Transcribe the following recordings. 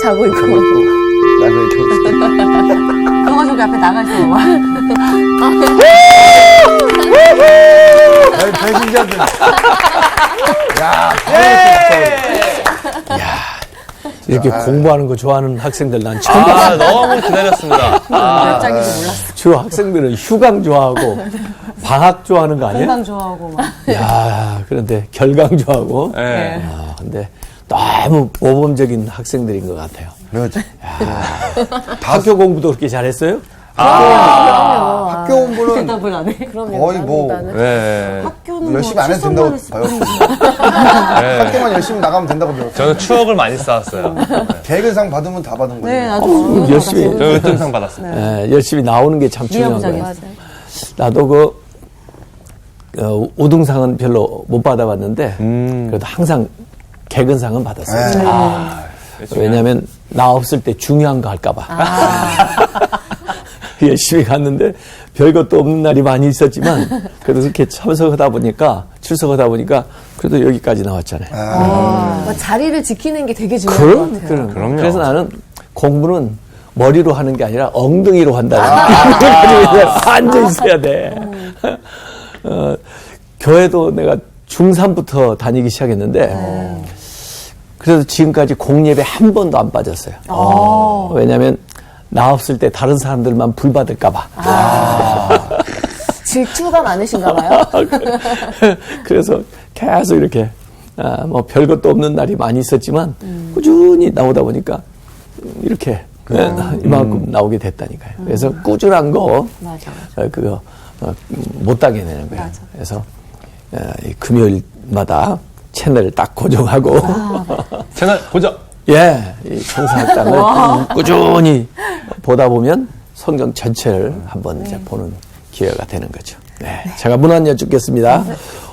자고 있고. 나는 형아 저기 앞에 나가 있어. 배신자들. 야, 이렇게 공부하는 거 좋아하는 학생들 난 처음 아, 봤어요. 너무 기다렸습니다. 몇 장인지 몰랐어. 주로 학생들은 휴강 좋아하고 방학 좋아하는 거 아니에요? 건강 좋아하고 막. 야, 그런데 결강 좋아하고. 네. 아, 근데 너무 모범적인 학생들인 것 같아요. 그렇지. 학교 공부도 그렇게 잘했어요? 학교 공부는 대답을 안 해. 거의 뭐 네. 학교는 열심히 뭐 안 해도 된다고 출석만 봐요. 했을 네. 학교만 열심히 나가면 된다고 배웠어요. 저는 추억을 많이 쌓았어요. 개근상 받으면 다 받은 거예요. 네, 나도 열심히. 저 으뜸상 받았습니다. 열심히 나오는 게 참 중요한 거예요. 나도 우등상은 별로 못 받아봤는데, 그래도 항상 개근상은 받았어요. 왜냐면 나 없을 때 중요한 거 할까봐. 열심히 갔는데 별것도 없는 날이 많이 있었지만 그래도 그렇게 출석하다 보니까 그래도 여기까지 나왔잖아요. 자리를 지키는 게 되게 중요한 것 같아요. 그럼요. 그래서 나는 공부는 머리로 하는 게 아니라 엉덩이로 한다. 앉아 있어야 돼. 교회도 내가 중3부터 다니기 시작했는데 그래서 지금까지 공예배 한 번도 안 빠졌어요. 왜냐하면 나 없을 때 다른 사람들만 불 받을까봐. 질투가 많으신가 봐요. 그래서 계속 이렇게 뭐 별것도 없는 날이 많이 있었지만 꾸준히 나오다 보니까 이렇게 이만큼 나오게 됐다니까요. 그래서 꾸준한 거 그거 못 따게 되는 거예요. 맞아. 그래서 이 금요일마다 채널을 딱 고정하고 채널 고정. 예, 이 천사학당을 꾸준히 보다 보면 성경 전체를 한번 이제 보는 기회가 되는 거죠. 네, 제가 문안 여쭙겠습니다.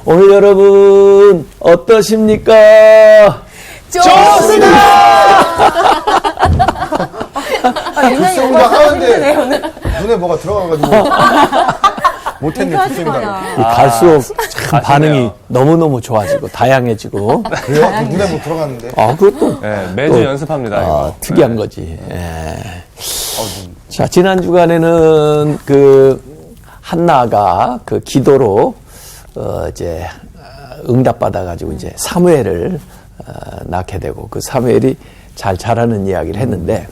오늘 여러분 어떠십니까? 좋습니다! 수영도 하는데 눈에 뭐가 들어가가지고 못했네. 수영다. 갈수록 참 반응이 너무너무 좋아지고 다양해지고 그래요? 눈에 뭐 들어갔는데. 그것도 네, 매주 연습합니다. 이거. 특이한 거지. 예. 자, 지난 주간에는 한나가 기도로 이제 응답받아가지고 이제 사무엘을 낳게 되고 그 사무엘이 잘 자라는 이야기를 했는데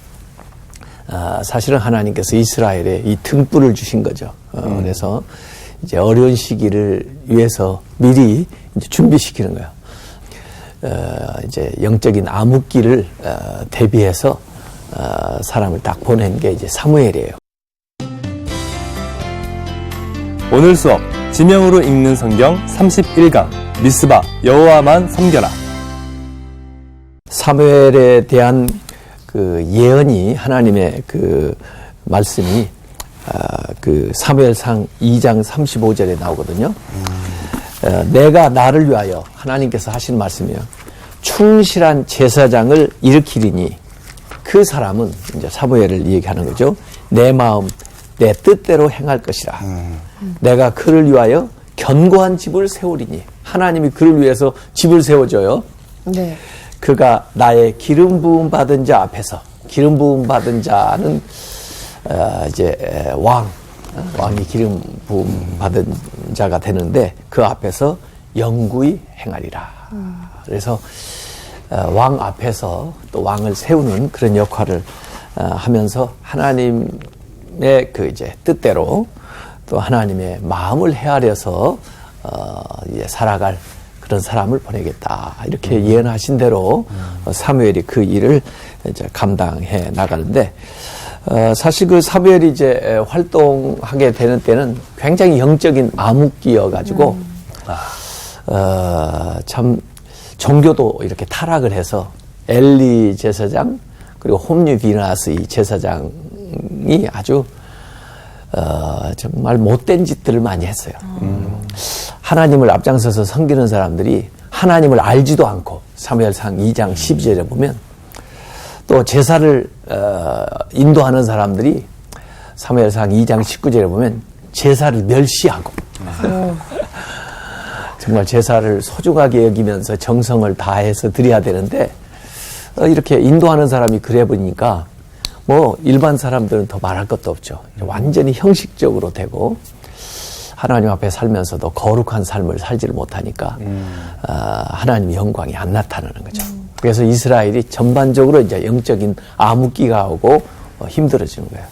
사실은 하나님께서 이스라엘에 이 등불을 주신 거죠. 그래서 이제 어려운 시기를 위해서 미리 이제 준비시키는 거예요. 이제 영적인 암흑기를 대비해서 사람을 딱 보낸 게 이제 사무엘이에요. 오늘 수업 지명으로 읽는 성경 31강 미스바 여호와만 섬겨라. 사무엘에 대한 예언이 하나님의 말씀이 사무엘상 2장 35절에 나오거든요. 내가 나를 위하여 하나님께서 하신 말씀이에요. 충실한 제사장을 일으키리니 그 사람은 이제 사무엘을 얘기하는 거죠. 내 마음 내 뜻대로 행할 것이라. 내가 그를 위하여 견고한 집을 세우리니 하나님이 그를 위해서 집을 세워줘요. 네. 그가 나의 기름 부음 받은 자 앞에서 기름 부음 받은 자는 이제 왕이 기름 부음 받은 자가 되는데 그 앞에서 영구히 행하리라. 그래서 왕 앞에서 또 왕을 세우는 그런 역할을 하면서 하나님의 이제 뜻대로 또 하나님의 마음을 헤아려서 이제 살아갈 그런 사람을 보내겠다. 이렇게 예언하신 대로 사무엘이 그 일을 이제 감당해 나가는데, 사실 사무엘이 이제 활동하게 되는 때는 굉장히 영적인 암흑기여가지고, 참, 종교도 이렇게 타락을 해서 엘리 제사장, 그리고 홈리 비나스 이 제사장이 아주, 정말 못된 짓들을 많이 했어요. 하나님을 앞장서서 섬기는 사람들이 하나님을 알지도 않고 사무엘상 2장 12절에 보면 또 제사를 인도하는 사람들이 사무엘상 2장 19절에 보면 제사를 멸시하고 정말 제사를 소중하게 여기면서 정성을 다해서 드려야 되는데 이렇게 인도하는 사람이 그래 보니까 뭐 일반 사람들은 더 말할 것도 없죠. 완전히 형식적으로 되고 하나님 앞에 살면서도 거룩한 삶을 살지를 못하니까 하나님의 영광이 안 나타나는 거죠. 그래서 이스라엘이 전반적으로 이제 영적인 암흑기가 오고 힘들어지는 거예요.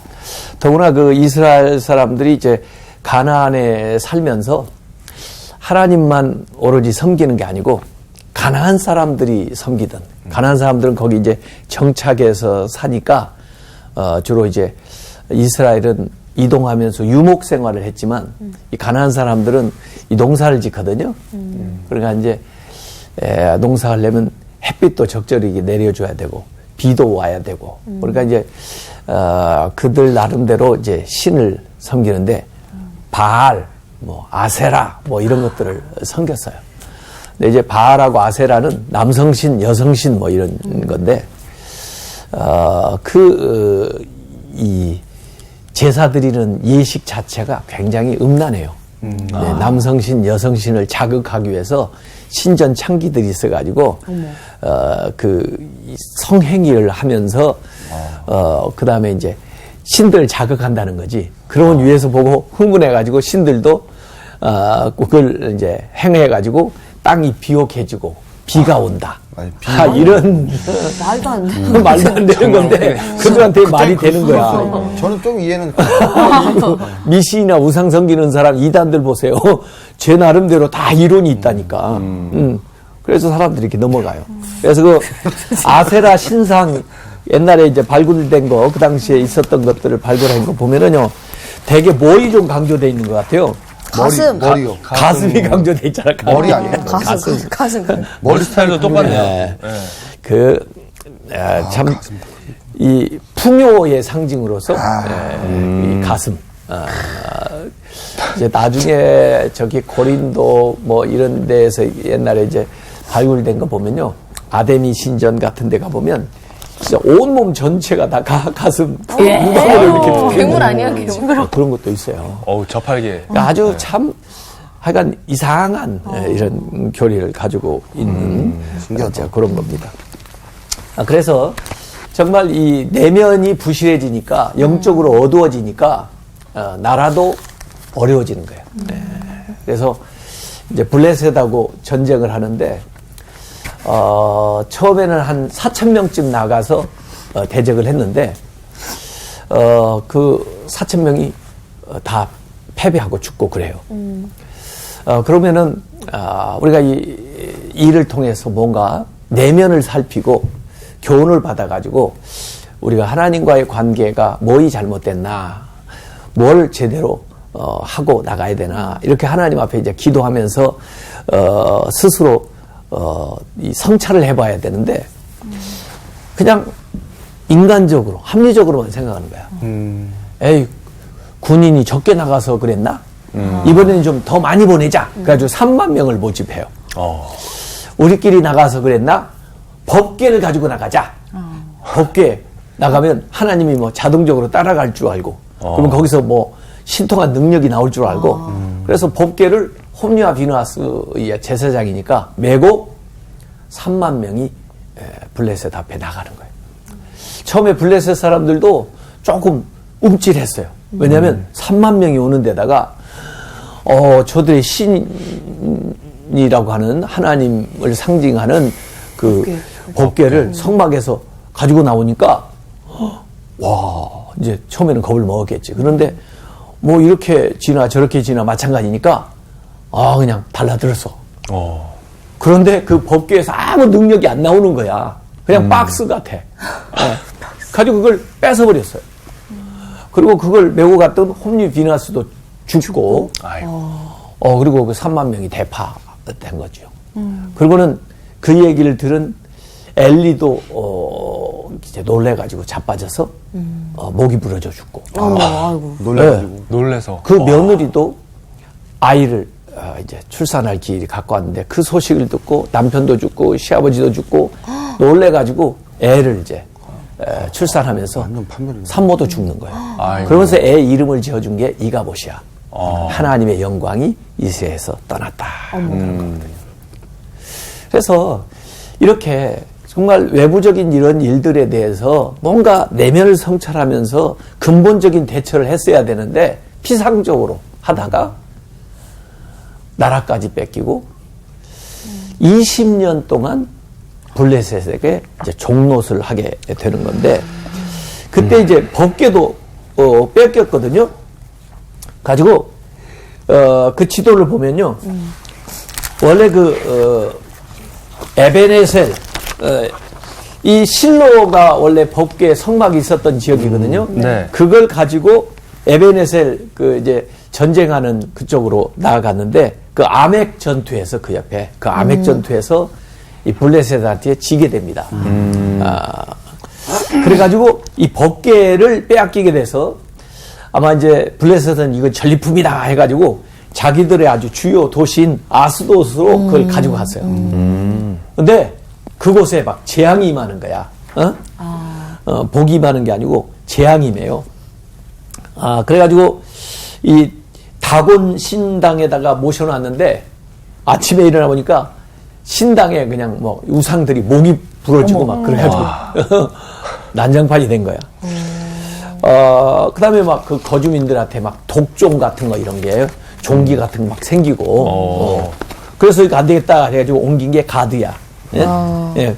더구나 그 이스라엘 사람들이 이제 가나안에 살면서 하나님만 오로지 섬기는 게 아니고 가나안 사람들이 섬기던, 가나안 사람들은 거기 이제 정착해서 사니까 주로 이제 이스라엘은 이동하면서 유목 생활을 했지만 이 가나안 사람들은 이 농사를 짓거든요. 그러니까 이제 농사하려면 햇빛도 적절히 내려줘야 되고 비도 와야 되고 그러니까 이제 그들 나름대로 이제 신을 섬기는데 바알, 뭐 아세라 뭐 이런 것들을 섬겼어요. 근데 이제 바알하고 아세라는 남성신, 여성신 뭐 이런 건데 이 제사 드리는 예식 자체가 굉장히 음란해요. 네, 남성신, 여성신을 자극하기 위해서 신전 창기들이 있어가지고 이 성행위를 하면서 그 다음에 이제 신들을 자극한다는 거지. 그런 위에서 보고 흥분해가지고 신들도 그걸 이제 행해가지고 땅이 비옥해지고 비가 온다. 이런 말도 안 돼. 말도 안 되는 건데 그들한테 말이 되는 거야. 저는 좀 이해는 미신이나 우상 섬기는 사람 이단들 보세요. 제 나름대로 다 이론이 있다니까. 그래서 사람들이 이렇게 넘어가요. 그래서 그 아세라 신상 옛날에 이제 발굴된 거, 그 당시에 있었던 것들을 발굴한 거 보면은요, 되게 머리 좀 강조돼 있는 것 같아요. 가슴. 머리요. 가슴이 강조돼 있잖아. 머리 아니에요? 가슴. 머리 스타일도 똑같네요. 네. 참, 이 풍요의 상징으로서, 이 가슴. 이제 나중에 저기 고린도 뭐 이런 데에서 옛날에 이제 발굴된 거 보면요. 아데미 신전 같은 데 가보면 진짜 온몸 전체가 다 가슴 무덤으로 이렇게 괴물 아니야, 괴물. 그런 것도 있어요. 저팔계. 그러니까 아주 참 하여간 이상한 이런 교리를 가지고 있는 신기하다. 그런 겁니다. 그래서 정말 이 내면이 부실해지니까 영적으로 어두워지니까 나라도 어려워지는 거예요. 네. 그래서 이제 블레셋하고 전쟁을 하는데 처음에는 한 4,000명쯤 나가서 대적을 했는데 그 4,000명이 다 패배하고 죽고 그래요. 그러면은 우리가 이 일을 통해서 뭔가 내면을 살피고 교훈을 받아가지고 우리가 하나님과의 관계가 뭐이 잘못됐나, 뭘 제대로 하고 나가야 되나, 이렇게 하나님 앞에 이제 기도하면서 스스로 이 성찰을 해봐야 되는데 그냥 인간적으로 합리적으로만 생각하는 거야. 에이, 군인이 적게 나가서 그랬나? 이번에는 좀 더 많이 보내자. 그래가지고 3만 명을 모집해요. 우리끼리 나가서 그랬나? 법궤를 가지고 나가자. 법궤 나가면 하나님이 뭐 자동적으로 따라갈 줄 알고 그러면 거기서 뭐 신통한 능력이 나올 줄 알고 그래서 법궤를 홈리와 비누아스의 제사장이니까 메고 3만 명이 블레셋 앞에 나가는 거예요. 처음에 블레셋 사람들도 조금 움찔했어요. 왜냐하면 3만 명이 오는 데다가 저들의 신이라고 하는 하나님을 상징하는 그 법궤를 성막에서 가지고 나오니까 와, 이제 처음에는 겁을 먹었겠지. 그런데 뭐 이렇게 지나 저렇게 지나 마찬가지니까 그냥 달라들었어. 그런데 그 법궤에서 아무 능력이 안 나오는 거야. 그냥 박스 같아. 가지고 그걸 뺏어버렸어요. 그리고 그걸 메고 갔던 홈리 비나스도 죽고, 그리고 그 3만 명이 대파된 거죠. 그리고는 그 얘기를 들은 엘리도 이제 놀래가지고 자빠져서 목이 부러져 죽고. 아이고. 놀래가지고. 놀래서. 그 며느리도 아이를 이제 출산할 기일이 갖고 왔는데 그 소식을 듣고 남편도 죽고 시아버지도 죽고 놀래가지고 애를 이제 출산하면서 완전 판별이네. 산모도 죽는 거예요. 아이고. 그러면서 애 이름을 지어준 게 이가봇이야. 하나님의 영광이 이스라엘에서 떠났다. 그런 거거든요. 그래서 이렇게 정말 외부적인 이런 일들에 대해서 뭔가 내면을 성찰하면서 근본적인 대처를 했어야 되는데 피상적으로 하다가 나라까지 뺏기고 20년 동안 블레셋에게 이제 종노릇을 하게 되는 건데 그때 이제 법궤도 뺏겼거든요. 가지고 그 지도를 보면요. 원래 에베네셀 이 실로가 원래 법궤 성막이 있었던 지역이거든요. 네. 그걸 가지고 에베네셀 이제 전쟁하는 그쪽으로 나아갔는데 그 아멕 전투에서 그 옆에 그 아멕 전투에서 이 블레셋한테 지게 됩니다. 그래가지고 이 법궤를 빼앗기게 돼서 아마 이제 블레셋은 이거 전리품이다 해가지고 자기들의 아주 주요 도시인 아스돗으로 그걸 가지고 갔어요. 근데 그곳에 막 재앙이 임하는 거야. 복이 임하는 게 아니고 재앙이 임해요. 그래가지고 이 다곤 신당에다가 모셔놨는데 아침에 일어나 보니까 신당에 그냥 뭐 우상들이 목이 부러지고 막 그래가지고 난장판이 된 거야. 그 다음에 막 그 거주민들한테 막 독종 같은 거 이런 게 종기 같은 거 막 생기고 그래서 이거 안 되겠다 해가지고 옮긴 게 가드야. 예? 예.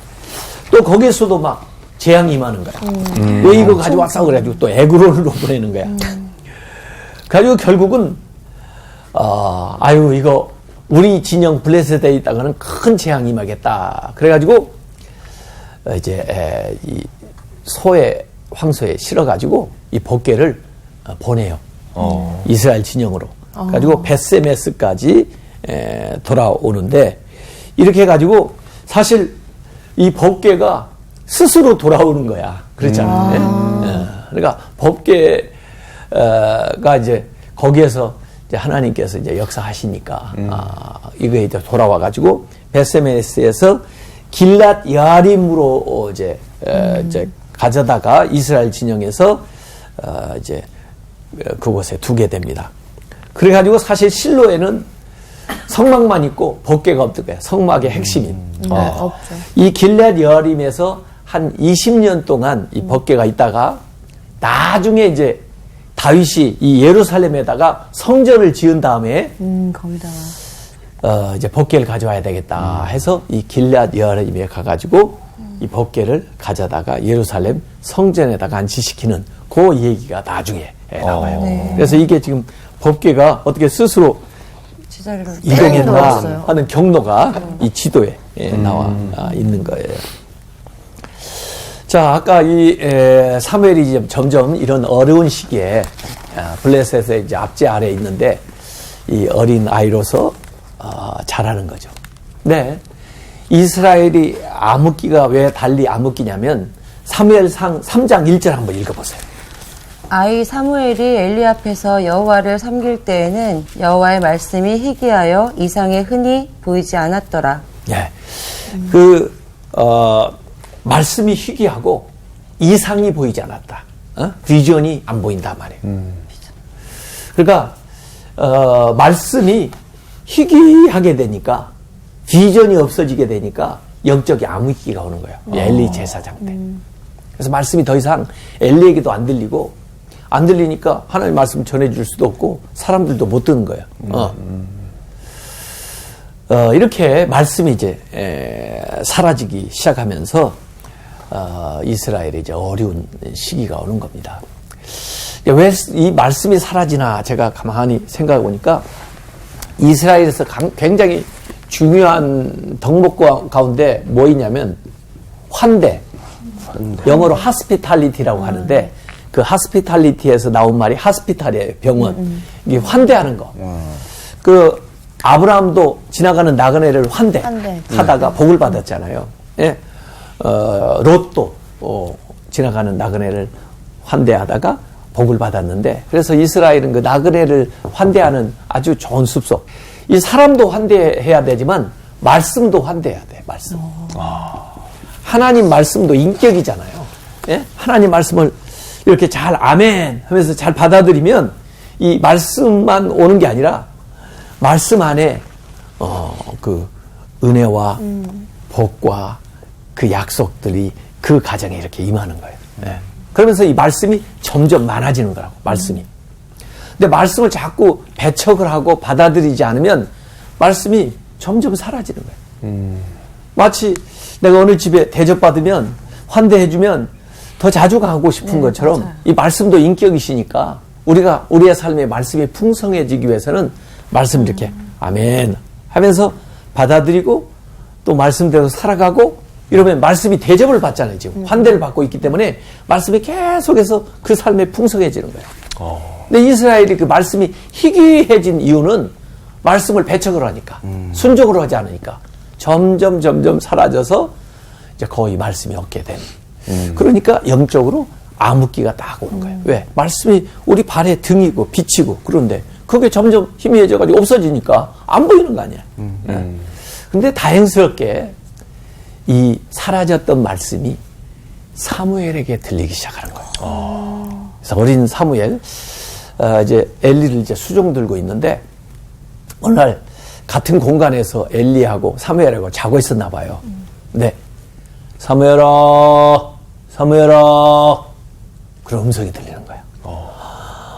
또 거기에서도 막 재앙이 임하는 거야. 왜 이거 가져왔어? 그래가지고 또 에그론으로 보내는 거야. 그래가지고 결국은 아유 이거 우리 진영 블레셋에 있다가는 큰 재앙이 임하겠다. 그래가지고 이제 이 황소에 실어가지고 이 법궤를 보내요. 이스라엘 진영으로. 가지고 베세메스까지 돌아오는데 이렇게 해가지고 사실 이 법궤가 스스로 돌아오는 거야. 그렇잖아요. 그러니까 법궤가 이제 거기에서 이제 하나님께서 이제 역사하시니까 이게 이제 돌아와가지고 베세메스에서 길랏 야림으로 이제 가져다가 이스라엘 진영에서 이제 그곳에 두게 됩니다. 그래가지고 사실 실로에는 성막만 있고 법궤가 없던 거예요. 성막의 핵심인. 없죠. 이 길랏 여림에서 한 20년 동안 이 법궤가 있다가 나중에 이제 다윗이 이 예루살렘에다가 성전을 지은 다음에 거기다가 이제 법궤를 가져와야 되겠다 해서 이 길랏 여림에 가가지고 이 법궤를 가져다가 예루살렘 성전에다가 안치시키는 그 얘기가 나중에 나와요. 네. 그래서 이게 지금 법궤가 어떻게 스스로 제자리로 이동했나 하는 경로가 이 지도에 나와 있는 거예요. 자, 아까 이 사무엘이 점점 이런 어려운 시기에 블레셋의 이제 압제 아래에 있는데 이 어린 아이로서 자라는 거죠. 네. 이스라엘이 암흑기가 왜 달리 암흑기냐면 사무엘상 3장 1절 한번 읽어보세요. 아이 사무엘이 엘리 앞에서 여호와를 섬길 때에는 여호와의 말씀이 희귀하여 이상에 흔히 보이지 않았더라. 예. 말씀이 희귀하고 이상이 보이지 않았다. 비전이 안 보인다 말이에요. 그러니까 말씀이 희귀하게 되니까 비전이 없어지게 되니까 영적인 암흑기가 오는 거예요. 엘리 제사장 때. 그래서 말씀이 더 이상 엘리에게도 안 들리고 안 들리니까 하나님 말씀 전해줄 수도 없고 사람들도 못 듣는 거예요. 이렇게 말씀이 이제 사라지기 시작하면서 이스라엘이 이제 어려운 시기가 오는 겁니다. 왜 이 말씀이 사라지나 제가 가만히 생각해 보니까 이스라엘에서 굉장히 중요한 덕목 가운데 뭐 있냐면 환대. 영어로 하스피탈리티라고 하는데 그 하스피탈리티에서 나온 말이 하스피탈이에요. 병원. 이게 환대하는 거. 그 아브라함도 지나가는 나그네를 환대하다가 복을 받았잖아요. 예. 롯도 지나가는 나그네를 환대하다가 복을 받았는데 그래서 이스라엘은 그 나그네를 환대하는 아주 좋은 숲속. 이 사람도 환대해야 되지만 말씀도 환대해야 돼. 말씀. 하나님 말씀도 인격이잖아요. 예? 하나님 말씀을 이렇게 잘 아멘 하면서 잘 받아들이면 이 말씀만 오는 게 아니라 말씀 안에 그 은혜와 복과 그 약속들이 그 가정에 이렇게 임하는 거예요. 예. 그러면서 이 말씀이 점점 많아지는 거라고, 말씀이. 근데 말씀을 자꾸 배척을 하고 받아들이지 않으면 말씀이 점점 사라지는 거예요. 마치 내가 어느 집에 대접받으면, 환대해주면 더 자주 가고 싶은 것처럼 맞아요. 이 말씀도 인격이시니까 우리가 우리의 삶에 말씀이 풍성해지기 위해서는 말씀 이렇게 아멘 하면서 받아들이고 또 말씀대로 살아가고 이러면 말씀이 대접을 받잖아요. 지금 환대를 받고 있기 때문에 말씀이 계속해서 그 삶에 풍성해지는 거예요. 근데 이스라엘이 그 말씀이 희귀해진 이유는 말씀을 배척을 하니까 순종으로 하지 않으니까 점점 사라져서 이제 거의 말씀이 없게 된. 그러니까 영적으로 암흑기가 딱 오는 거예요. 왜? 말씀이 우리 발의 등이고 빛이고 그런데 그게 점점 희미해져가지고 없어지니까 안 보이는 거 아니야. 근데 다행스럽게 이 사라졌던 말씀이 사무엘에게 들리기 시작하는 거예요. 그래서 어린 사무엘, 이제 엘리를 이제 수종 들고 있는데 어느 날 같은 공간에서 엘리하고 사무엘하고 자고 있었나 봐요. 근데 사무엘아 그런 음성이 들리는 거예요.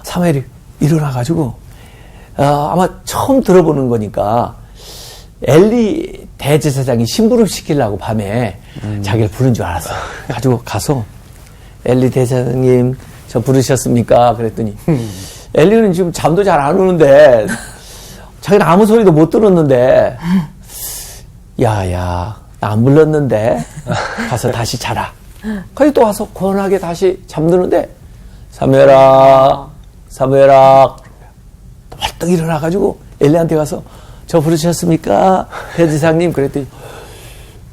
사무엘이 일어나가지고 아마 처음 들어보는 거니까 엘리 대제사장이 심부름 시키려고 밤에 자기를 부른 줄 알았어. 가지고 가서 엘리 대제사장님 저 부르셨습니까? 그랬더니 엘리는 지금 잠도 잘 안 오는데 자기는 아무 소리도 못 들었는데 야야 나 안 불렀는데 가서 다시 자라. 거기 또 와서 권하게 다시 잠드는데 사무엘아 또 벌떡 일어나가지고 엘리한테 가서 저 부르셨습니까? 대제사장님 그랬더니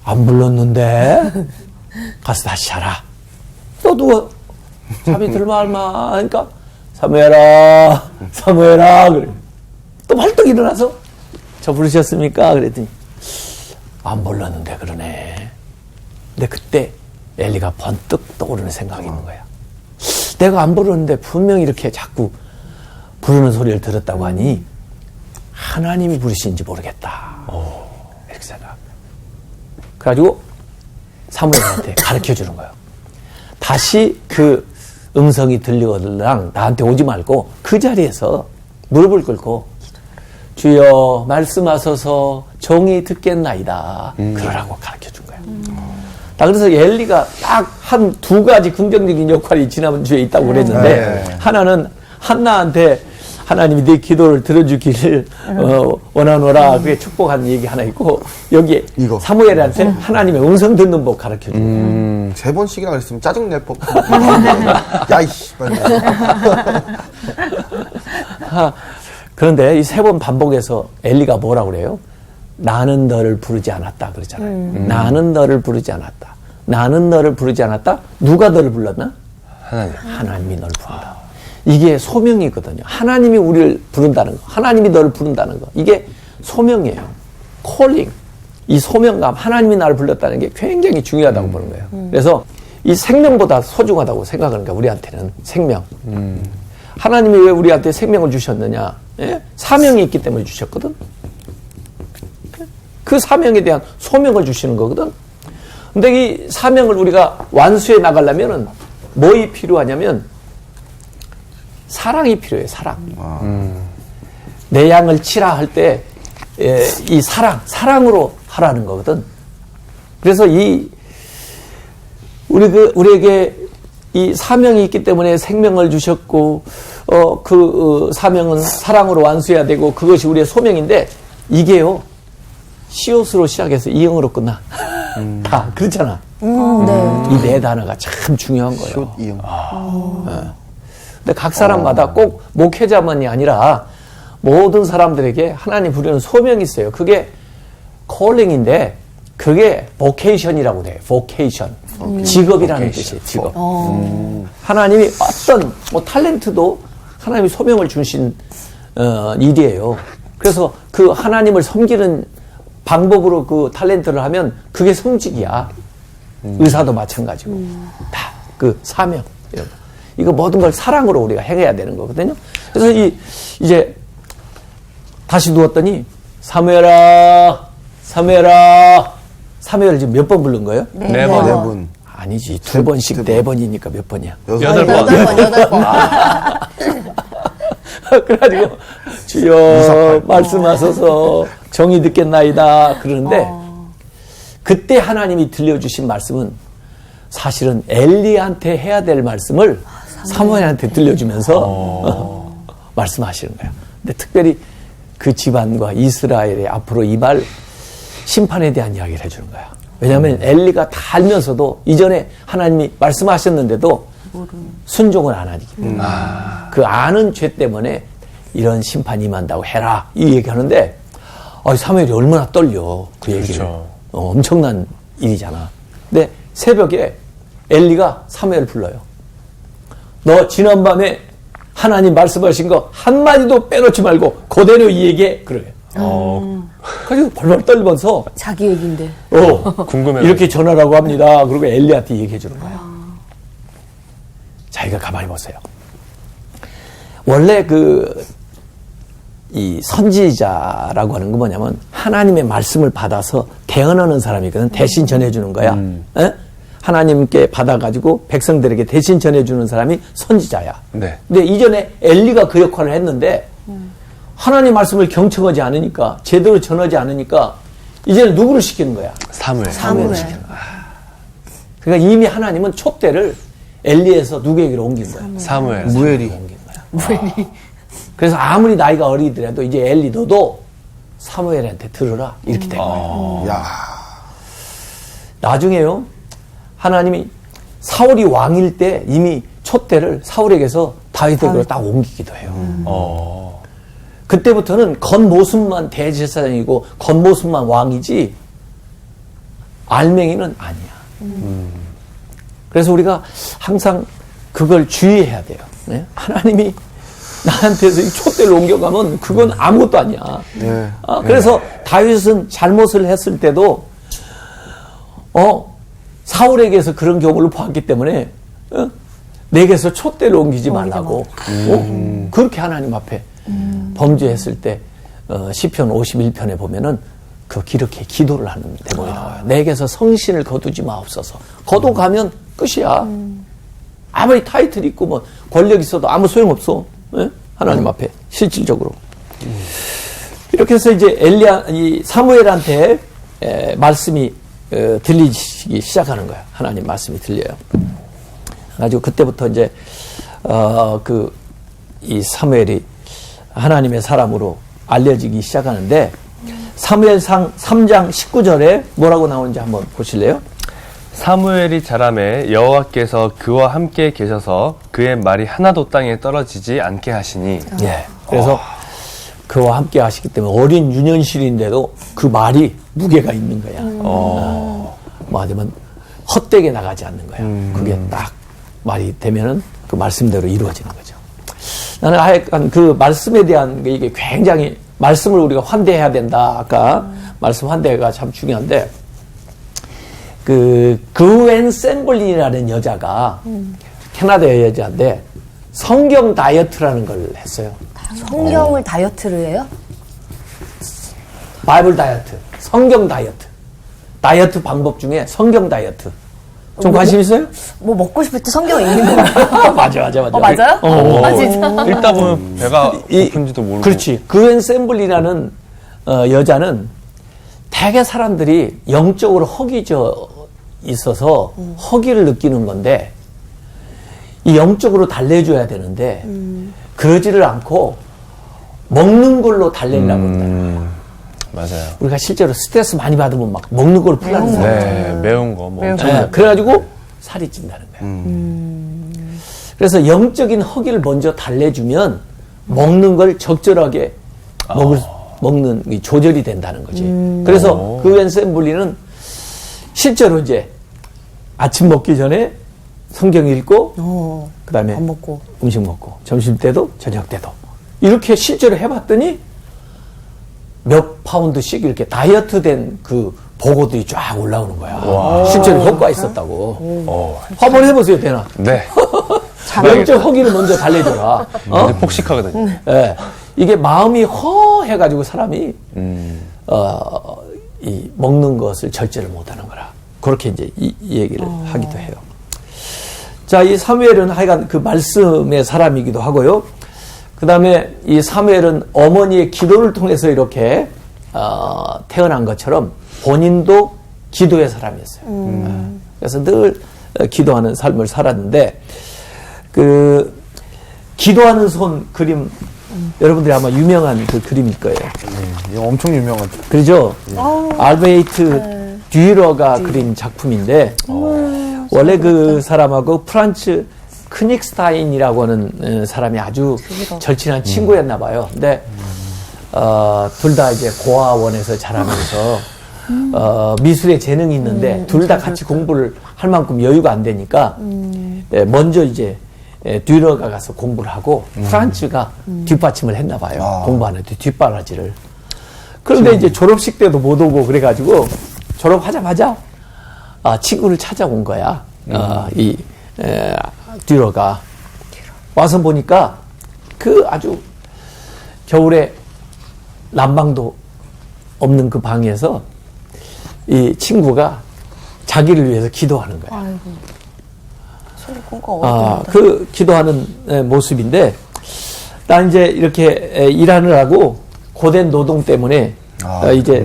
안 불렀는데 가서 다시 자라. 또 누워 잠이 들만할만 하니까 사무엘아 그래. 또 벌떡 일어나서 저 부르셨습니까? 그랬더니 안 불렀는데 그러네. 근데 그때 엘리가 번뜩 떠오르는 생각이 있는 거야. 내가 안 부르는데 분명히 이렇게 자꾸 부르는 소리를 들었다고 하니 하나님이 부르시는지 모르겠다. 이렇게 생각. 그래가지고 사무엘한테 가르쳐 주는 거예요. 다시 그 음성이 들리거들랑 나한테 오지 말고 그 자리에서 무릎을 꿇고 주여 말씀하소서 종이 듣겠나이다. 그러라고 가르쳐 준 거예요. 그래서 엘리가 딱 한 두 가지 긍정적인 역할이 지난주에 있다고 그랬는데 하나는 한나한테 하나님이 네 기도를 들어주기를 원하노라 그게 축복하는 얘기 하나 있고 여기에 이거. 사무엘한테 하나님의 음성 듣는 법 가르쳐 준 거예요. 3번씩이나 그랬으면 짜증낼 법. 야이씨. 그런데 이 3번 반복해서 엘리가 뭐라고 그래요? 나는 너를 부르지 않았다 그러잖아요. 나는 너를 부르지 않았다. 나는 너를 부르지 않았다. 누가 너를 불렀나? 하나님이 너를 부른다. 이게 소명이거든요. 하나님이 우리를 부른다는 거. 하나님이 너를 부른다는 거. 이게 소명이에요. 콜링. 이 소명감. 하나님이 나를 불렀다는 게 굉장히 중요하다고 보는 거예요. 그래서 이 생명보다 소중하다고 생각하는 거야. 우리한테는 생명. 하나님이 왜 우리한테 생명을 주셨느냐? 예? 사명이 있기 때문에 주셨거든. 그 사명에 대한 소명을 주시는 거거든. 근데 이 사명을 우리가 완수해 나가려면은 뭐이 필요하냐면 사랑이 필요해요. 사랑. 내 양을 치라 할 때 이 사랑으로 하라는 거거든. 그래서 우리에게 이 사명이 있기 때문에 생명을 주셨고 그 사명은 사랑으로 완수해야 되고 그것이 우리의 소명인데 이게요 시옷으로 시작해서 이영으로 끝나. 다 그렇잖아. 이 네 단어가 참 중요한 거예요. 시옷 이영. 근데 각 사람마다 꼭 목회자만이 아니라 모든 사람들에게 하나님 부르는 소명이 있어요. 그게 콜링인데 그게 vocation이라고 돼요. vocation. 직업이라는 뜻이에요. 직업. 하나님이 어떤 탤런트도 하나님이 소명을 주신 일이에요. 그래서 그 하나님을 섬기는 방법으로 그 탤런트를 하면 그게 성직이야. 의사도 마찬가지고. 다 그 사명. 이런 거. 이거 모든 걸 사랑으로 우리가 행해야 되는 거거든요. 그래서 이제 다시 누웠더니 사무엘아 사무엘 지금 몇 번 부른 거예요? 네. 네 네 번. 분. 아니지. 두 번씩 네 번이니까 몇 번이야? 여덟 번. 8번. 그래가지고 주여 말씀하소서 정이 듣겠나이다 그러는데 그때 하나님이 들려주신 말씀은 사실은 엘리한테 해야 될 말씀을 사무엘한테 들려주면서 말씀하시는 거예요. 근데 특별히 그 집안과 이스라엘의 앞으로 임할 심판에 대한 이야기를 해주는 거야. 왜냐하면 엘리가 다 알면서도 이전에 하나님이 말씀하셨는데도 순종을 안 하기 때문에 그 아는 죄 때문에 이런 심판이 임한다고 해라 이 얘기하는데 사무엘이 얼마나 떨려 그 얘기를. 그렇죠. 엄청난 일이잖아. 근데 새벽에 엘리가 사무엘을 불러요. 너 지난밤에 하나님 말씀하신 거 한마디도 빼놓지 말고 그대로 이 얘기해 그래요. 그래서 벌벌 떨면서 자기 얘기인데. 궁금해요. 이렇게 전하라고 합니다. 그리고 엘리한테 얘기해 주는 거야. 자기가 가만히 보세요. 원래 이 선지자라고 하는 건 뭐냐면 하나님의 말씀을 받아서 대언하는 사람이거든. 대신 전해주는 거야. 에? 하나님께 받아가지고 백성들에게 대신 전해주는 사람이 선지자야. 네. 근데 이전에 엘리가 그 역할을 했는데 하나님 말씀을 경청하지 않으니까 제대로 전하지 않으니까 이제는 누구를 시키는 거야? 사무엘을 시키는 거야. 그러니까 이미 하나님은 촛대를 엘리에서 누구에게로 옮긴 거야? 사무엘. 무엘이. 옮긴 거야. 그래서 아무리 나이가 어리더라도 이제 엘리 너도 사무엘한테 들으라 이렇게 된 거예요. 야. 나중에요 하나님이 사울이 왕일 때 이미 촛대를 사울에게서 다윗에게로 딱 옮기기도 해요. 그때부터는 겉모습만 대제사장이고 겉모습만 왕이지 알맹이는 아니야. 그래서 우리가 항상 그걸 주의해야 돼요. 네? 하나님이 나한테서 이 촛대를 옮겨가면 그건 아무것도 아니야. 네. 그래서 다윗은 잘못을 했을 때도 사울에게서 그런 경우를 봤기 때문에 내게서 촛대를 옮기지 말라고 그렇게 하나님 앞에 범죄했을 때 시편 51편에 보면은 그렇게 기도를 하는 대목이 나와요. 내게서 성신을 거두지 마옵소서. 거둬가면 끝이야. 아무리 타이틀 있고 뭐 권력 있어도 아무 소용없어. 예? 하나님 앞에 실질적으로. 이렇게 해서 이제 이 사무엘한테 말씀이 들리기 시작하는 거야. 하나님 말씀이 들려요. 가지고 그때부터 이제 이 사무엘이 하나님의 사람으로 알려지기 시작하는데 사무엘상 3장 19절에 뭐라고 나오는지 한번 보실래요? 사무엘이 자라매 여호와께서 그와 함께 계셔서 그의 말이 하나도 땅에 떨어지지 않게 하시니. 예. 그래서 그와 함께 하시기 때문에 어린 유년실인데도 그 말이 무게가 있는 거야. 말하자면 헛되게 나가지 않는 거야. 그게 딱 말이 되면은 그 말씀대로 이루어지는 거죠. 나는 하여간 그 말씀에 대한 이게 굉장히 말씀을 우리가 환대해야 된다. 아까 말씀 환대가 참 중요한데 그웬 샘블린이라는 여자가 캐나다의 여자인데 성경 다이어트라는 걸 했어요. 성경을 다이어트를 해요? 바이블 다이어트, 성경 다이어트. 다이어트 방법 중에 성경 다이어트. 좀 관심 있어요? 뭐 먹고 싶을 때 성경 읽는 거예요? 맞아. 맞아요? 아, 진짜? 읽다 보면 배가 고픈지도 모르고. 그렇지. 그웬 샘블이라는 여자는 대개 사람들이 영적으로 허기져 있어서 허기를 느끼는 건데 이 영적으로 달래줘야 되는데 그러지를 않고 먹는 걸로 달래려고 한다는 거야. 맞아요. 우리가 실제로 스트레스 많이 받으면 막 먹는 걸 풀라는 사람. 네, 매운 거. 뭐 네, 그래가지고 살이 찐다는 거야. 그래서 영적인 허기를 먼저 달래주면 먹는 걸 적절하게 먹는 이 조절이 된다는 거지. 그래서 그 웬센블리는 실제로 이제 아침 먹기 전에 성경 읽고 그다음에 밥 먹고 음식 먹고 점심 때도 저녁 때도 이렇게 실제로 해봤더니 몇 파운드씩 이렇게 다이어트 된 그 보고들이 쫙 올라오는 거야. 실제로 효과 있었다고. 한번 해보세요, 되나? 네. 영적 허기를 먼저 달래줘라. 이제 폭식하거든요. 예. 이게 마음이 허해가지고 사람이 이 먹는 것을 절제를 못하는 거라. 그렇게 이제 이 얘기를 하기도 해요. 자, 이 사무엘은 하여간 그 말씀의 사람이기도 하고요. 그 다음에 이 사무엘은 어머니의 기도를 통해서 이렇게 태어난 것처럼 본인도 기도의 사람이었어요. 그래서 늘 기도하는 삶을 살았는데 그 기도하는 손 그림 여러분들이 아마 유명한 그 그림일 거예요. 이거 엄청 유명한. 그렇죠? 알베이트 듀러가 그린 작품인데 원래 그 사람하고 프란츠 크닉스타인이라고 하는 사람이 아주 절친한 친구였나 봐요. 근데 둘 다 이제 고아원에서 자라면서 미술에 재능이 있는데 둘 다 같이 공부를 할 만큼 여유가 안 되니까 먼저 이제 듀러가 가서 공부를 하고 프란츠가 뒷받침을 했나 봐요. 공부하는데 뒷바라지를. 그런데 이제 졸업식 때도 못 오고 그래가지고 졸업하자마자 친구를 찾아온 거야. 이 듀러가 와서 보니까 그 아주 겨울에 난방도 없는 그 방에서 이 친구가 자기를 위해서 기도하는 거야. 아이고. 소리 꽁꽁 얼어. 그 기도하는 모습인데, 나 이제 이렇게 일하느라고 고된 노동 때문에 이제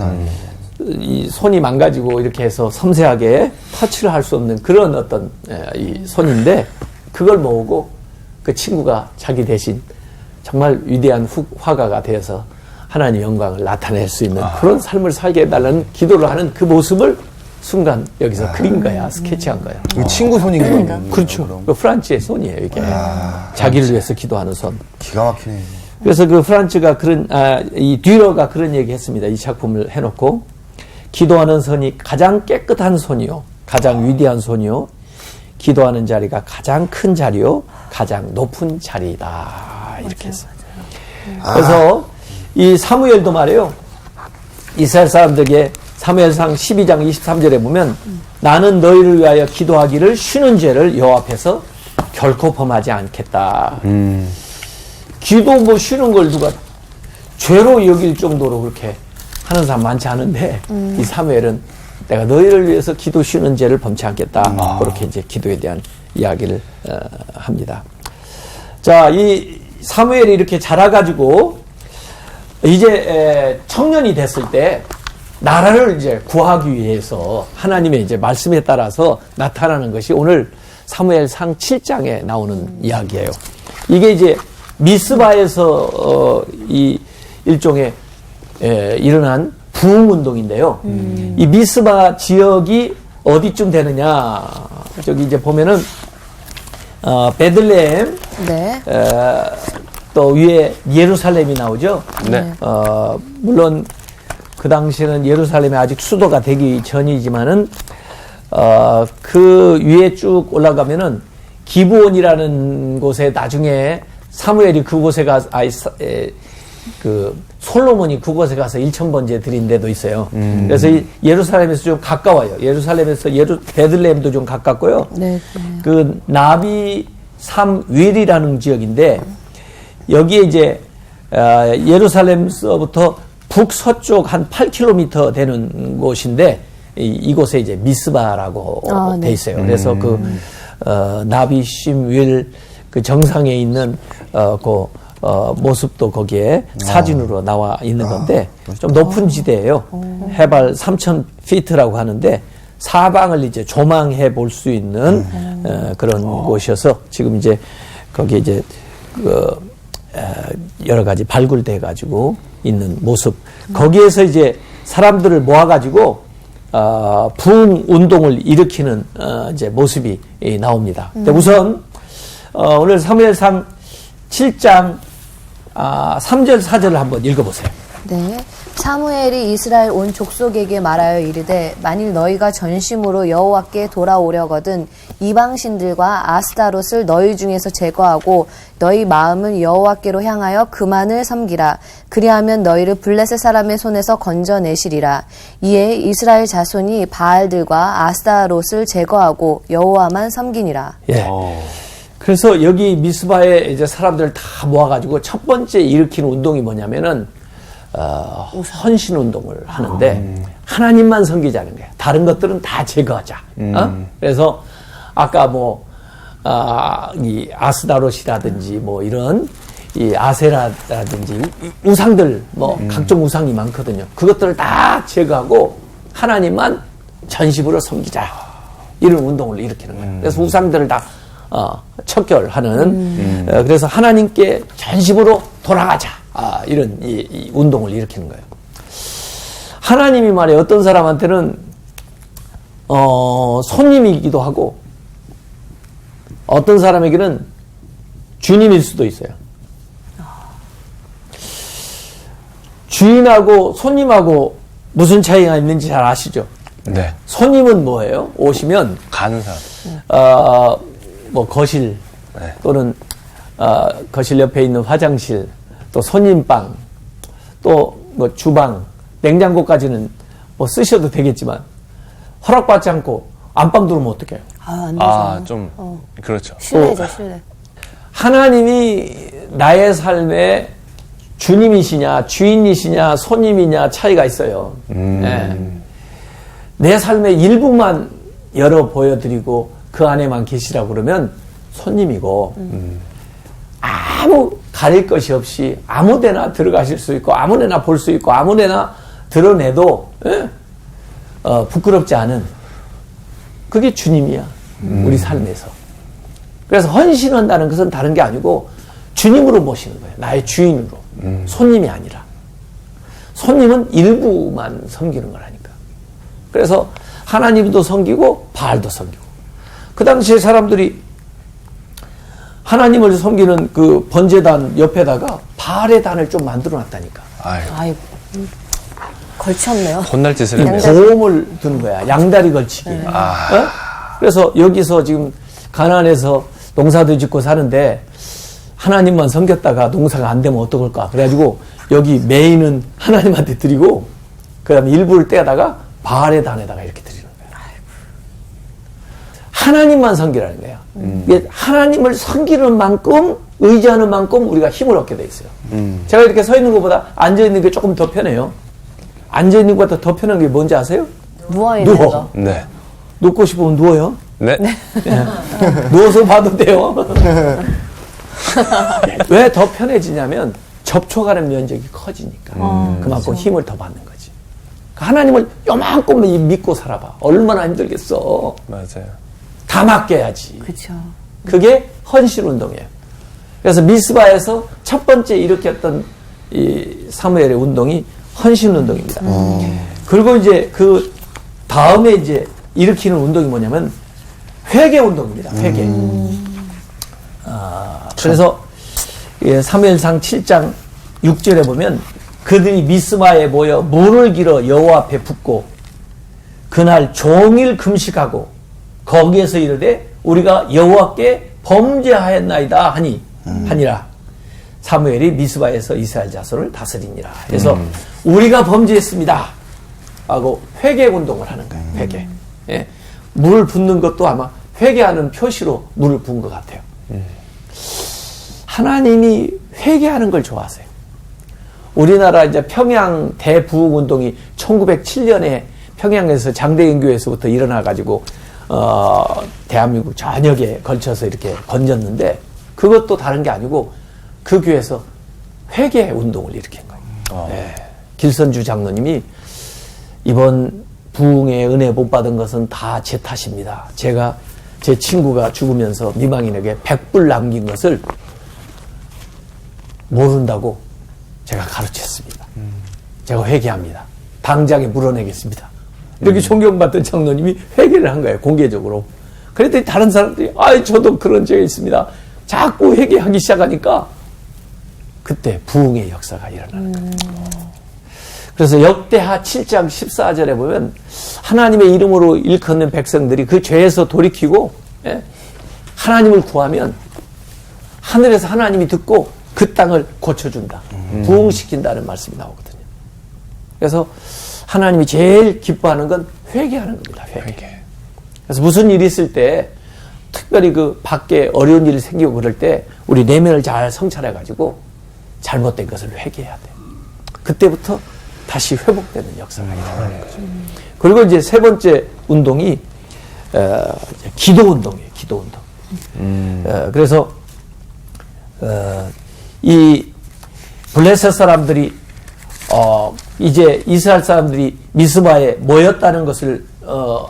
이 손이 망가지고 이렇게 해서 섬세하게 터치를 할 수 없는 그런 어떤 이 손인데, 그걸 모으고 그 친구가 자기 대신 정말 위대한 화가가 되어서 하나님의 영광을 나타낼 수 있는 그런 삶을 살게 해달라는 기도를 하는 그 모습을 순간 여기서 그린 거야. 스케치한 거야. 이 친구 손인 거예요. 그렇죠. 그 프란츠의 손이에요, 이게. 자기를 위해서 기도하는 손. 기가 막히네. 그래서 그 프란츠가 이 듀러가 그런 얘기 했습니다. 이 작품을 해놓고. 기도하는 손이 가장 깨끗한 손이요. 가장 위대한 손이요. 기도하는 자리가 가장 큰 자리요. 가장 높은 자리이다. 이렇게 했어요. 그래서 이 사무엘도 말이에요. 이스라엘 사람들에게 사무엘상 12장 23절에 보면 나는 너희를 위하여 기도하기를 쉬는 죄를 여호와 앞에서 결코 범하지 않겠다. 기도 뭐 쉬는 걸 누가 죄로 여길 정도로 그렇게 하는 사람 많지 않은데 이 사무엘은 내가 너희를 위해서 기도 쉬는 죄를 범치 않겠다. 그렇게 이제 기도에 대한 이야기를 합니다. 자, 이 사무엘이 이렇게 자라가지고 이제 청년이 됐을 때 나라를 이제 구하기 위해서 하나님의 이제 말씀에 따라서 나타나는 것이 오늘 사무엘상 7장에 나오는 이야기예요. 이게 이제 미스바에서 이 일종의 일어난 부흥운동인데요. 이 미스바 지역이 어디쯤 되느냐? 저기 이제 보면은 베들레헴, 네. 또 위에 예루살렘이 나오죠. 네. 물론 그 당시에는 예루살렘이 아직 수도가 되기 전이지만은 그 위에 쭉 올라가면은 기브온이라는 곳에 나중에 사무엘이 그곳에 그 솔로몬이 그곳에 가서 1000번째 드린 데도 있어요. 그래서 이 예루살렘에서 좀 가까워요. 예루살렘에서 베들레헴도 좀 가깝고요. 네. 그 나비 삼윌이라는 지역인데 여기에 이제 예루살렘서부터 북서쪽 한 8km 되는 곳인데 이곳에 이제 미스바라고 네. 돼 있어요. 그래서 그 나비심윌 그 정상에 있는 모습도 거기에 사진으로 나와 있는 건데 좀 높은 지대예요. 해발 3,000피트라고 하는데 사방을 이제 조망해 볼 수 있는 그런 곳이어서 지금 이제 거기에 이제 여러 가지 발굴돼 가지고 있는 모습. 거기에서 이제 사람들을 모아 가지고 부흥 운동을 일으키는 이제 모습이 나옵니다. 근데 우선 오늘 사무엘상 7장 3절 4절을 한번 읽어보세요. 네. 사무엘이 이스라엘 온 족속에게 말하여 이르되 만일 너희가 전심으로 여호와께 돌아오려거든 이방신들과 아스타롯을 너희 중에서 제거하고 너희 마음은 여호와께로 향하여 그만을 섬기라. 그리하면 너희를 블레셋 사람의 손에서 건져내시리라. 이에 이스라엘 자손이 바알들과 아스타롯을 제거하고 여호와만 섬기니라. 예. 그래서 여기 미스바에 이제 사람들을 다 모아가지고 첫 번째 일으킨 운동이 뭐냐면은 헌신 운동을 하는데 하나님만 섬기자는 거야. 다른 것들은 다 제거하자. 그래서 아까 뭐 이 아스다롯이라든지 뭐 이런 이 아세라라든지 우상들 뭐 각종 우상이 많거든요. 그것들을 다 제거하고 하나님만 전심으로 섬기자. 이런 운동을 일으키는 거예요. 그래서 우상들을 다 척결하는 그래서 하나님께 전심으로 돌아가자. 이런 이 운동을 일으키는 거예요. 하나님이 말이에요. 어떤 사람한테는 손님이기도 하고 어떤 사람에게는 주님일 수도 있어요. 주인하고 손님하고 무슨 차이가 있는지 잘 아시죠? 네. 손님은 뭐예요? 오시면 가는 사람. 뭐 거실 네. 또는 거실 옆에 있는 화장실 또 손님방 또 뭐 주방 냉장고까지는 뭐 쓰셔도 되겠지만 허락받지 않고 안방 들어오면 어떡해요? 안 되죠. 좀 그렇죠. 신뢰죠, 신뢰. 하나님이 나의 삶의 주님이시냐 주인이시냐 손님이냐 차이가 있어요. 네. 내 삶의 일부만 열어 보여드리고 그 안에만 계시라고 그러면 손님이고 아무 가릴 것이 없이 아무데나 들어가실 수 있고 아무데나 볼 수 있고 아무데나 드러내도 부끄럽지 않은 그게 주님이야. 우리 삶에서. 그래서 헌신한다는 것은 다른 게 아니고 주님으로 모시는 거예요. 나의 주인으로. 손님이 아니라. 손님은 일부만 섬기는 거라니까. 그래서 하나님도 섬기고 바알도 섬기고. 그 당시에 사람들이 하나님을 섬기는 그 번제단 옆에다가 바알의 단을 좀 만들어 놨다니까. 아이고. 걸쳤네요. 혼날 짓을 했네요. 보험을 두는 거야. 양다리 걸치기. 그래서 여기서 지금 가난해서 농사도 짓고 사는데 하나님만 섬겼다가 농사가 안 되면 어떡할까. 그래가지고 여기 메인은 하나님한테 드리고 그 다음에 일부를 떼다가 바알의 단에다가 이렇게 드리는 거야. 하나님만 섬기라는 거야. 이게 하나님을 섬기는 만큼 의지하는 만큼 우리가 힘을 얻게 돼 있어요. 제가 이렇게 서 있는 것보다 앉아 있는 게 조금 더 편해요. 앉아 있는 것보다 더 편한 게 뭔지 아세요? 누워있는 누워. 거. 네. 눕고 싶으면 누워요. 네. 누워서 봐도 돼요. 왜 더 편해지냐면 접촉하는 면적이 커지니까 그만큼 힘을 더 받는 거지. 하나님을 요만큼 믿고 살아봐. 얼마나 힘들겠어. 맞아요. 다 맡겨야지. 그렇죠. 그게 헌신 운동이에요. 그래서 미스바에서 첫 번째 일으켰던 이 사무엘의 운동이 헌신 운동입니다. 그리고 이제 그 다음에 이제 일으키는 운동이 뭐냐면 회개 운동입니다. 회개. 그래서 사무엘상 7장 6절에 보면 그들이 미스바에 모여 물을 길어 여호와 앞에 붓고 그날 종일 금식하고 거기에서 이르되 우리가 여호와께 범죄하였나이다 하니라. 사무엘이 미스바에서 이스라엘 자손을 다스리니라. 그래서 우리가 범죄했습니다 하고 회개 운동을 하는 거예요. 회개. 예. 물을 붓는 것도 아마 회개하는 표시로 물을 부은 것 같아요. 하나님이 회개하는 걸 좋아하세요. 우리나라 이제 평양 대부흥 운동이 1907년에 평양에서 장대인 교회에서부터 일어나가지고 대한민국 전역에 걸쳐서 이렇게 번졌는데 그것도 다른 게 아니고 그 교회에서 회개 운동을 일으킨 거예요. 네. 길선주 장로님이 이번 부흥의 은혜 못 받은 것은 다 제 탓입니다. 제가 제 친구가 죽으면서 미망인에게 100불 남긴 것을 모른다고 제가 가르쳤습니다. 제가 회개합니다. 당장에 물어내겠습니다. 이렇게 존경받던 장로님이 회개를 한 거예요. 공개적으로. 그랬더니 다른 사람들이 저도 그런 적이 있습니다. 자꾸 회개하기 시작하니까 그때 부흥의 역사가 일어나는 거예요. 그래서 역대하 7장 14절에 보면 하나님의 이름으로 일컫는 백성들이 그 죄에서 돌이키고 하나님을 구하면 하늘에서 하나님이 듣고 그 땅을 고쳐준다. 부흥시킨다는 말씀이 나오거든요. 그래서 하나님이 제일 기뻐하는 건 회개하는 겁니다. 회개. 그래서 무슨 일이 있을 때 특별히 그 밖에 어려운 일이 생기고 그럴 때 우리 내면을 잘 성찰해가지고 잘못된 것을 회개해야 돼. 그때부터 다시 회복되는 역사가 일어나는 거죠. 그리고 이제 세 번째 운동이 기도 운동이에요. 기도 운동. 그래서 이 블레셋 사람들이 이제 이스라엘 사람들이 미스바에 모였다는 것을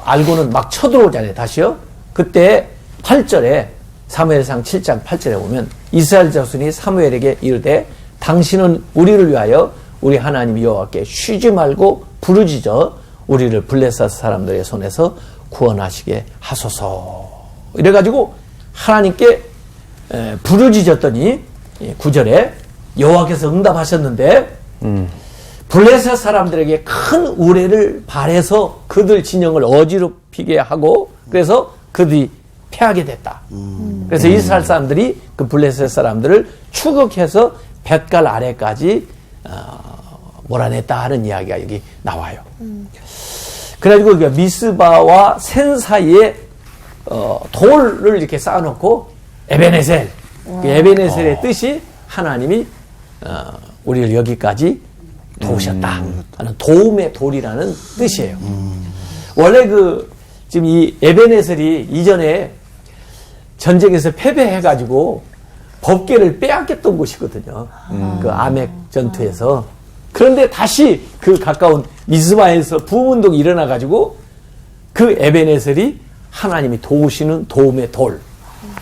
알고는 막 쳐들어오잖아요. 다시요. 그때 8절에 사무엘상 7장 8절에 보면 이스라엘 자손이 사무엘에게 이르되 당신은 우리를 위하여 우리 하나님 여호와께 쉬지 말고 부르짖어 우리를 블레셋 사람들의 손에서 구원하시게 하소서. 이래가지고 하나님께 부르짖었더니 9절에 여호와께서 응답하셨는데 블레셋 사람들에게 큰 우레를 발해서 그들 진영을 어지럽히게 하고 그래서 그들이 패하게 됐다. 그래서 이스라엘 사람들이 그 블레셋 사람들을 추격해서 뱃갈 아래까지 몰아냈다 하는 이야기가 여기 나와요. 그래가지고 미스바와 센 사이에 돌을 이렇게 쌓아놓고 에베네셀, 그 에베네셀의 뜻이 하나님이 우리를 여기까지 도우셨다 하는 도움의 돌이라는 뜻이에요. 원래 지금 이 에베네셀이 이전에 전쟁에서 패배해가지고 법궤를 빼앗겼던 곳이거든요. 그 아멕 전투에서. 그런데 다시 그 가까운 미스바에서 부흥운동이 일어나가지고 그 에베네셀이 하나님이 도우시는 도움의 돌.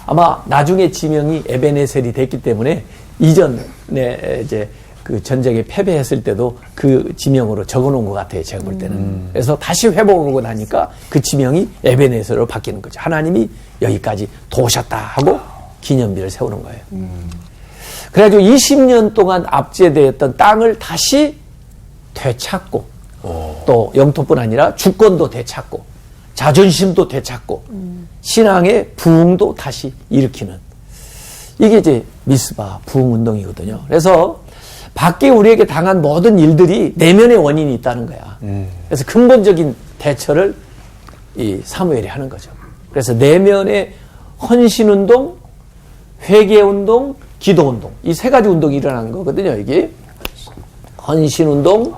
아마 나중에 지명이 에베네셀이 됐기 때문에 이전에 이제 그 전쟁에 패배했을 때도 그 지명으로 적어놓은 것 같아요. 제가 볼 때는. 그래서 다시 회복하고 나니까 그 지명이 에베네셀로 바뀌는 거죠. 하나님이 여기까지 도우셨다 하고 기념비를 세우는 거예요. 그래가지고 20년 동안 압제되었던 땅을 다시 되찾고 또 영토뿐 아니라 주권도 되찾고 자존심도 되찾고 신앙의 부흥도 다시 일으키는 이게 이제 미스바 부흥운동이거든요. 그래서 밖에 우리에게 당한 모든 일들이 내면의 원인이 있다는 거야. 그래서 근본적인 대처를 이 사무엘이 하는 거죠. 그래서 내면의 헌신운동, 회개운동, 기도운동 이 세 가지 운동이 일어나는 거거든요. 이게 헌신운동,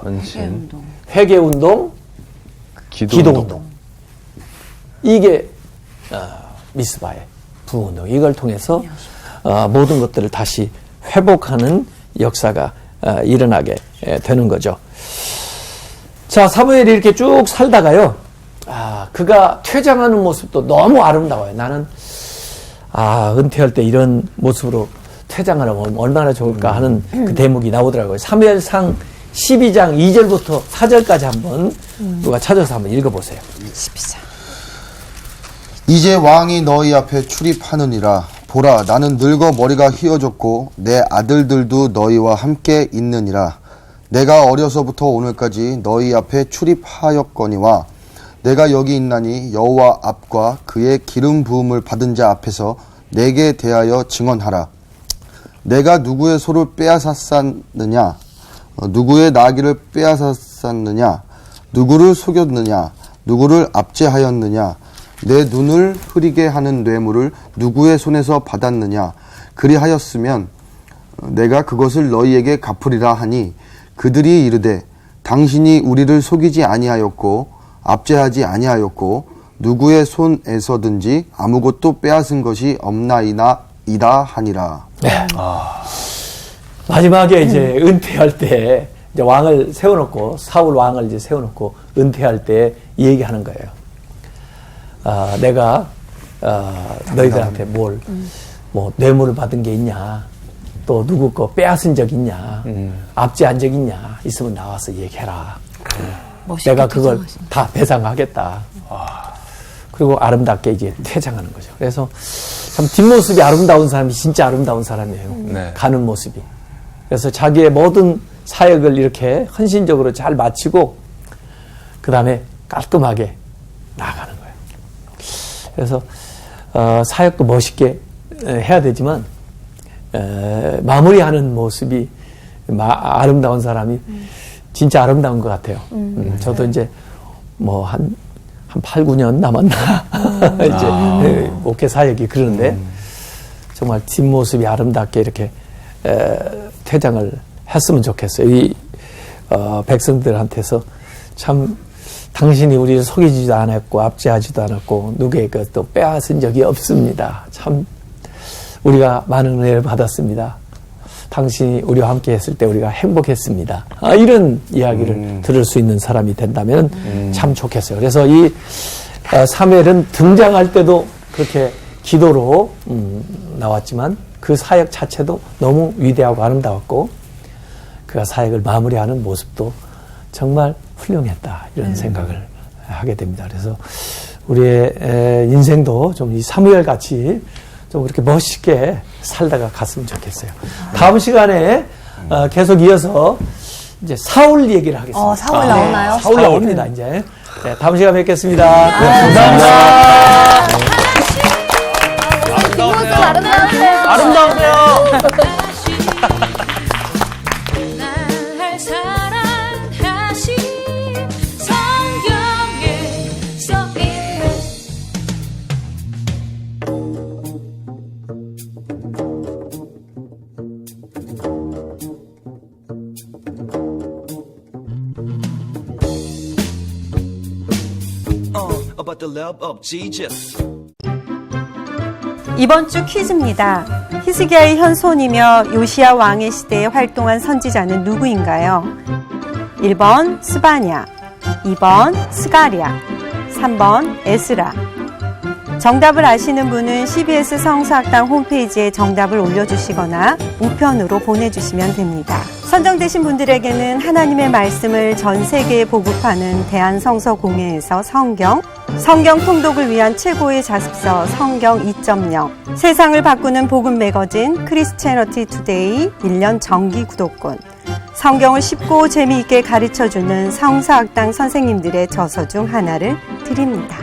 회개운동, 기도운동 이게 미스바의 부흥운동 이걸 통해서 모든 것들을 다시 회복하는 역사가 일어나게 되는 거죠. 자, 사무엘이 이렇게 쭉 살다가요. 그가 퇴장하는 모습도 너무 아름다워요. 나는 은퇴할 때 이런 모습으로 퇴장을 하면 얼마나 좋을까 하는 그 대목이 나오더라고요. 사무엘상 12장 2절부터 4절까지 한번 누가 찾아서 한번 읽어보세요. 12장. 이제 왕이 너희 앞에 출입하느니라. 보라, 나는 늙어 머리가 휘어졌고 내 아들들도 너희와 함께 있느니라. 내가 어려서부터 오늘까지 너희 앞에 출입하였거니와 내가 여기 있나니 여호와 앞과 그의 기름 부음을 받은 자 앞에서 내게 대하여 증언하라. 내가 누구의 소를 빼앗았느냐? 누구의 나귀를 빼앗았느냐? 누구를 속였느냐? 누구를 압제하였느냐? 내 눈을 흐리게 하는 뇌물을 누구의 손에서 받았느냐? 그리하였으면 내가 그것을 너희에게 갚으리라 하니 그들이 이르되 당신이 우리를 속이지 아니하였고 압제하지 아니하였고 누구의 손에서든지 아무것도 빼앗은 것이 없나이다 하니라. 네. 마지막에 이제 은퇴할 때 이제 왕을 세워놓고 사울 왕을 이제 세워놓고 은퇴할 때 이 얘기하는 거예요. 내가 너희들한테 뭐 뇌물을 받은 게 있냐, 또 누구 거 빼앗은 적 있냐, 압제한 적 있냐 있으면 나와서 얘기해라. 내가 그걸 다 배상하겠다. 그리고 아름답게 이제 퇴장하는 거죠. 그래서 참 뒷모습이 아름다운 사람이 진짜 아름다운 사람이에요. 네. 가는 모습이. 그래서 자기의 모든 사역을 이렇게 헌신적으로 잘 마치고 그 다음에 깔끔하게 나아가는 거예요. 그래서 사역도 멋있게 해야 되지만 마무리하는 모습이 아름다운 사람이 진짜 아름다운 것 같아요. 저도 이제 뭐 한 8, 9년 남았나 이제 목회 사역이 그러는데 정말 뒷모습이 아름답게 이렇게 퇴장을 했으면 좋겠어요. 백성들한테서 참 당신이 우리를 속이지도 않았고 압제하지도 않았고 누구의 것도 빼앗은 적이 없습니다. 참 우리가 많은 은혜를 받았습니다. 당신이 우리와 함께 했을 때 우리가 행복했습니다. 이런 이야기를 들을 수 있는 사람이 된다면 참 좋겠어요. 그래서 이 사무엘은 등장할 때도 그렇게 기도로 나왔지만 그 사역 자체도 너무 위대하고 아름다웠고 그가 사역을 마무리하는 모습도 정말 훌륭했다 이런 생각을 하게 됩니다. 그래서 우리의 인생도 좀 이 사무엘 같이 좀 그렇게 멋있게 살다가 갔으면 좋겠어요. 다음 시간에 계속 이어서 이제 사울 얘기를 하겠습니다. 사울 나오나요? 사울 나옵니다 이제. 네, 다음 시간에 뵙겠습니다. 감사합니다. 뒷모습 아름다우세요. 아름다우세요. 날 사랑하신 성경에 써있네. About the love of Jesus. 이번 주 퀴즈입니다. 히스기야의 현손이며 요시야 왕의 시대에 활동한 선지자는 누구인가요? 1번 스바냐, 2번 스가랴, 3번 에스라. 정답을 아시는 분은 CBS 성서학당 홈페이지에 정답을 올려주시거나 우편으로 보내주시면 됩니다. 선정되신 분들에게는 하나님의 말씀을 전 세계에 보급하는 대한성서공회에서 성경 통독을 위한 최고의 자습서 성경 2.0, 세상을 바꾸는 복음 매거진 크리스채너티 투데이 1년 정기 구독권, 성경을 쉽고 재미있게 가르쳐주는 성서학당 선생님들의 저서 중 하나를 드립니다.